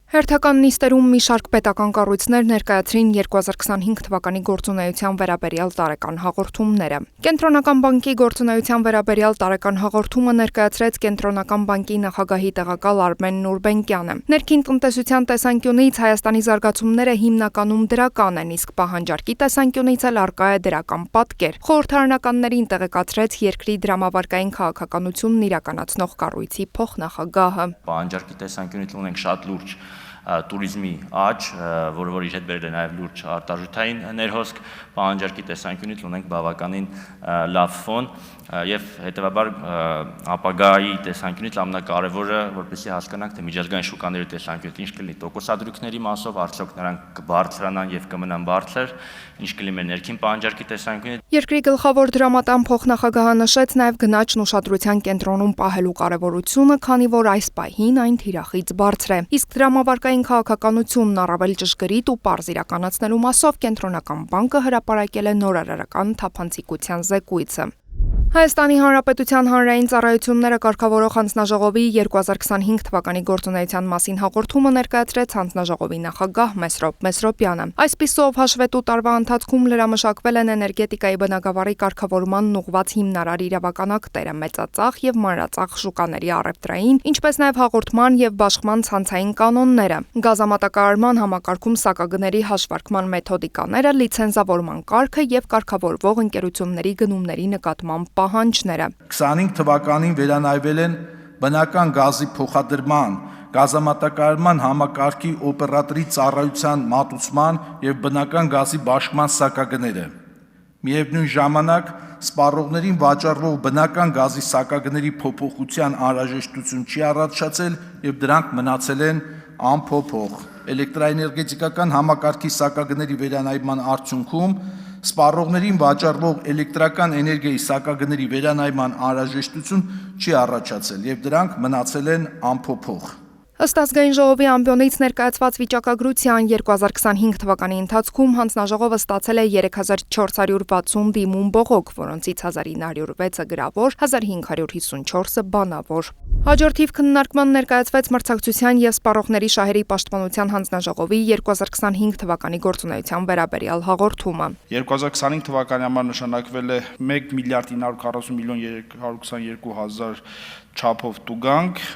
Հերթական նիստերում մի շարք պետական կառույցներ ներկայացրին 2025 թվականի գործունեության վերաբերյալ տարեկան հաղորդումները։ Կենտրոնական բանկի գործունեության վերաբերյալ տարեկան հաղորդումը ներկայացրեց Կենտրոնական բանկի նախագահի տեղակալ Արմեն Նուրբենկյանը։ Ներքին տնտեսության տեսանկյունից Հայաստանի զարգացումները հիմնականում դրական են, իսկ պահանջարկի տեսանկյունից էլ առկա է դրական պատկեր։ Խորհրդարանականներին տեղեկացրեց երկրի դրամավարկային քաղաքականությունն իրականացնող կառույցի փոխնախագահը։ Պահանջարկի տեսանկյունից ունենք շատ լուրջ туриզմի աճ, որ իր հետ բերել է նաև լուրջ արտարժութային ներհոսք, պահանջարկի տեսանկյունից ունենք բավականին լավ ֆոն եւ հետեւաբար ապագայի տեսանկյունից ամենակարևորը, որպեսզի հասկանանք, թե միջազգային շուկաների տեսանկյունից ինչ կլինի տոկոսադրույքների մասով, արդյոք նրանք կբարձրանան եւ կմնան բարձր, ինչ կլինի մեր ներքին պահանջարկի տեսանկյունից։ Երկրի գլխավոր դրամատան փոխնախագահը նշեց նաև գնաճն ուշադրության կենտրոնում պահելու կարևորությունը, քանի որ այս պահին այն թիրախից բարձր է։ Իսկ դրամավարկային քաղաքականությունն առավել ճշգրիտ ու պարզ իրականացնելու մասով Կենտրոնական բանկը հրապարակել է նորարարական թափանցիկության զեկույցը։ Հայաստանի Հանրապետության հանրային ծառայությունները կարգավորող հանձնաժողովի 2025 թվականի գործունեության մասին հաղորդումը ներկայացրեց հանձնաժողովի նախագահ Մեսրոպ Մեսրոպյանը։ Այսպիսով հաշվետու տարվա ընթացքում լրամշակվել են էներգետիկայի բնագավառի կարգավորմանն ուղղված հիմնարար իրավականակները, մեծածախ եւ մանրածախ շուկաների առևտրային, ինչպես նաեւ հաղորդման եւ բաշխման ցանցային կանոնները, գազամատակարարման համակարգում սակագների հաշվարկման մեթոդիկաները, լիցենզավորման կարգը եւ կարգավորվող ընկերությունների գնումների նկատմամբ պահանջները։ 25 թվականին վերանայվել են բնական գազի փոխադրման, գազամատակարարման համակարգի օպերատորի ծառայության մատուցման եւ բնական գազի բաշխման սակագները։ Միևնույն ժամանակ սպառողներին վաճառվող բնական գազի սակագների փոփոխության անհրաժեշտություն չի առաջացել եւ դրանք մնացել են անփոփոխ։ Էլեկտրաէներգետիկական համակարգի սակագների վերանայման արդյունքում սպառողներին վաճառվող էլեկտրական էներգիայի սակագների վերանայման անհրաժեշտություն չի առաջացել եւ դրանք մնացել են անփոփոխ։ Ըստ Ազգային ժողովի ամբիոնից ներկայացված վիճակագրության 2025 թվականի ընթացքում հանձնաժողովը ստացել է 3460 դիմում բողոք, որոնցից 1906-ը գրավոր, 1554-ը բանավոր։ Հաջորդիվ քննարկման ներկայացվեց մրցակցության եւ սպառողների շահերի պաշտպանության հանձնաժողովի 2025 թվականի գործունեության վերաբերյալ հաղորդումը։ 2025 թվականի համար նշանակվել է 1 միլիարդ 940 միլիոն 322 հազար չափով տուգանք։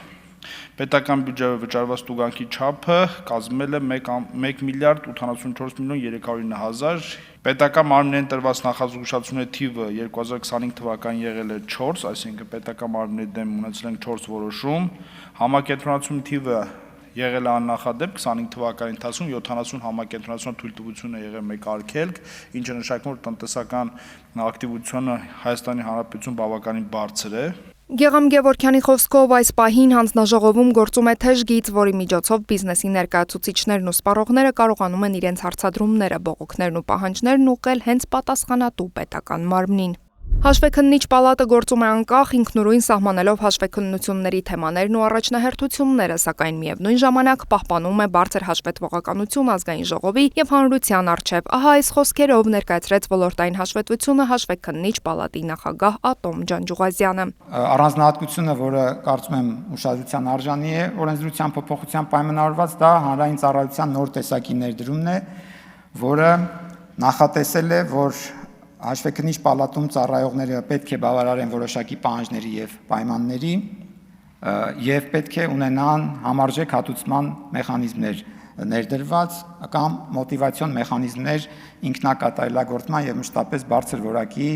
Պետական բյուջեով վճարված տուգանքի չափը կազմել է 1 միլիարդ 84 միլիոն 309 հազար։ Պետական մարմիններին տրված նախազգուշացումների թիվը 2025 թվականին եղել է 4, այսինքն պետական մարմինների դեմ ունեցել ենք 4 որոշում։ Համակենտրոնացումների թիվը եղել է աննախադեպ 25 թվականի ընթացքում 70 համակենտրոնացման թույլտվություն է եղել մեկ արգելք, ինչը նշանակում է, որ տնտեսական ակտիվությունը Հայաստանի Հանրապետությունում բավականին բարձր է։ Գեգամ Գևորգյանի խոսքով այս պահին հանձնաժողովում գործում է թեժ գիծ, որի միջոցով բիզնեսի ներկայացուցիչներն ու սպառողները կարողանում են իրենց հարցադրումները, բողոքներն ու պահանջներն ուղղել հենց պատասխանատու պետական մարմնին։ Հաշվեկննիչ պալատը գործում է անկախ, ինքնուրույն սահմանելով հաշվեկնությունների թեմաներն ու առաջնահերթությունները, սակայն միևնույն ժամանակ պահպանում է բարձր հաշվետվողականություն Ազգային ժողովի եւ հանրության առջեւ։ Ահա այս խոսքերով ներկայացրեց ոլորտային հաշվետվությունը հաշվեկննիչ պալատի նախագահ Ատոմ Ջանջուղազյանը։ Առանձնահատկությունը, որը կարծում եմ ուշադրության արժանի է օրենսդրության փոփոխության պայմանավորված, դա հանրային ծառայության նոր տեսակի ներդրումն է, որը նախատեսել է, որ Հաշվեկնիչ պալատում ծառայողները պետք է բավարարեն որոշակի պահանջների եւ պայմանների եւ պետք է ունենան համարժեք հատուցման մեխանիզմներ ներդրված կամ մոտիվացիոն մեխանիզմներ ինքնակատարելագործման եւ մշտապես բարձր որակի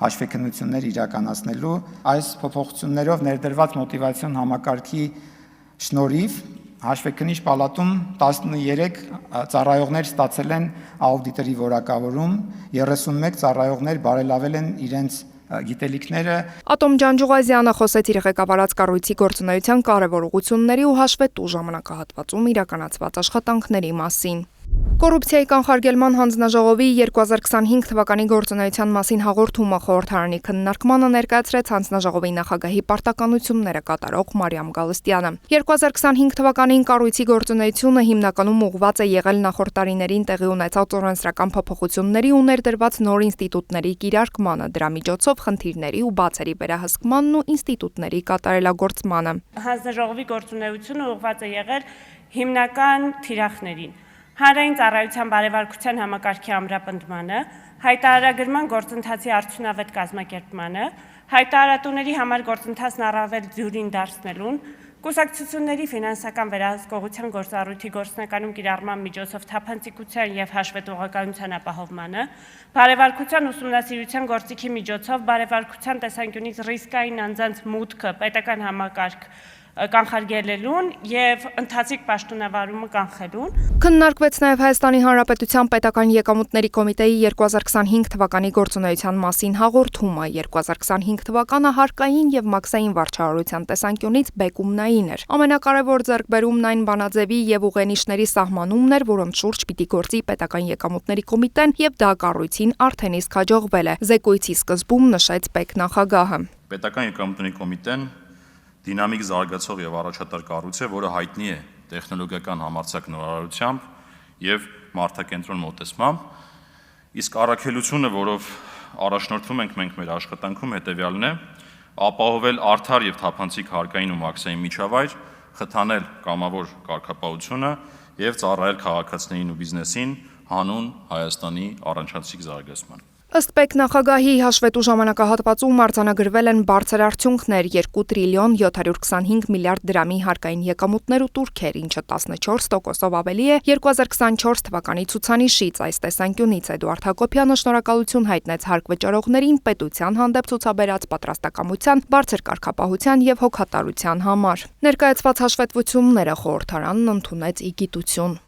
հաշվեկնություններ իրականացնելու։ Այս փոփոխություններով ներդրված մոտիվացիոն համակարգի շնորհիվ Հաշվեկնիչ պալատում 13 ծառայողներ ստացել են աուդիտորի որակավորում, 31 ծառայողներ բարելավել են իրենց գիտելիքները։ Ատոմ Ջանջուղազյանը խոսեց իր ղեկավարած կառույցի գործունեության կարևորությունների ու հաշվետու ժամանակահատվածում իրականացված աշխատանքների մասին։ Կոռուպցիայի կանխարգելման հանձնաժողովի 2025 թվականի գործունեության մասին հաղորդումը խորհրդարանի քննարկմանը ներկայացրեց հանձնաժողովի նախագահի պարտականությունները կատարող Մարիամ Գալստյանը։ 2025 թվականին կառույցի գործունեությունը հիմնականում ուղղված է եղել նախորդ տարիներին տեղի ունեցած օրենսդրական փոփոխությունների ու ներդրված նոր ինստիտուտների կիրարկմանը, դրա միջոցով խնդիրների ու բացերի վերահսկմանն ու ինստիտուտների կատարելագործմանը։ Հանձնաժողովի գործունեությունը ուղղված է եղել հիմնական թիրախներին՝ հանրային ծառայության բարևարկության համակարգի ամրապնդմանը, հայտարարագրման գործընթացի արդյունավետ կազմակերպմանը, հայտարարատուների համար գործընթացն առավել դյուրին դարձնելուն, կուսակցությունների ֆինանսական վերահսկողության գործառույթի գործնականում կիրառման միջոցով թափանցիկության եւ հաշվետվողականության ապահովմանը, բարևարկության ուսումնասիրության գործիքի միջոցով բարևարկության տեսանկյունից ռիսկային անձանց մուտքը պետական համակարգ կանխարգելելուն եւ ընթացիկ պաշտոնավարումը կանխելուն։ Քննարկվեց նաև Հայաստանի Հանրապետության Պետական եկամուտների կոմիտեի 2025 թվականի գործունեության մասին հաղորդումը։ 2025 թվականը հարկային եւ մաքսային վարչահարության տեսանկյունից բեկումնային էր։ Ամենակարևոր ձեռքբերումն այն բանաձևի եւ ուղենիշների սահմանումն էր, որոնց շուրջ պիտի գործի Պետական եկամուտների կոմիտեն, եւ դա կառույցին արդեն իսկ հաջողվել է։ Զեկույցի սկզբում նշեց պետնախագահը։ Պետական եկամուտների կոմիտեն դինամիկ զարգացող եւ առաջատար կառույց է, որը հայտնի է տեխնոլոգիական համարձակ նորարարությամբ եւ մարդակենտրոն մոտեցմամբ, իսկ առաքելությունը, որով առաջնորդվում ենք մենք մեր աշխատանքում, հետեւյալն է՝ ապահովել արդար եւ թափանցիկ հարկային ու մաքսային միջավայր, խթանել կամավոր կարգապահությունը եւ ծառայել քաղաքացիներին ու բիզնեսին հանուն Հայաստանի առանցանցիկ զարգացման։ Ըստ պետնախագահի հաշվետու ժամանակահատվածում արձանագրվել են բարձր արդյունքներ՝ 2 տրիլիոն 725 միլիարդ դրամի հարկային եկամուտներ ու տուրքեր, ինչը 14%-ով ավելի է 2024 թվականի ցուցանիշից։ Այս տեսանկյունից Էդուարդ Հակոբյանը շնորհակալություն հայտնեց հարկ վճարողներին պետության հանդեպ ցուցաբերած պատրաստակամության, բարձր կարգապահության եւ հոգատարության համար։ Ներկայացված հաշվետվությունները խորհրդարանն ընդունեց ի գիտություն։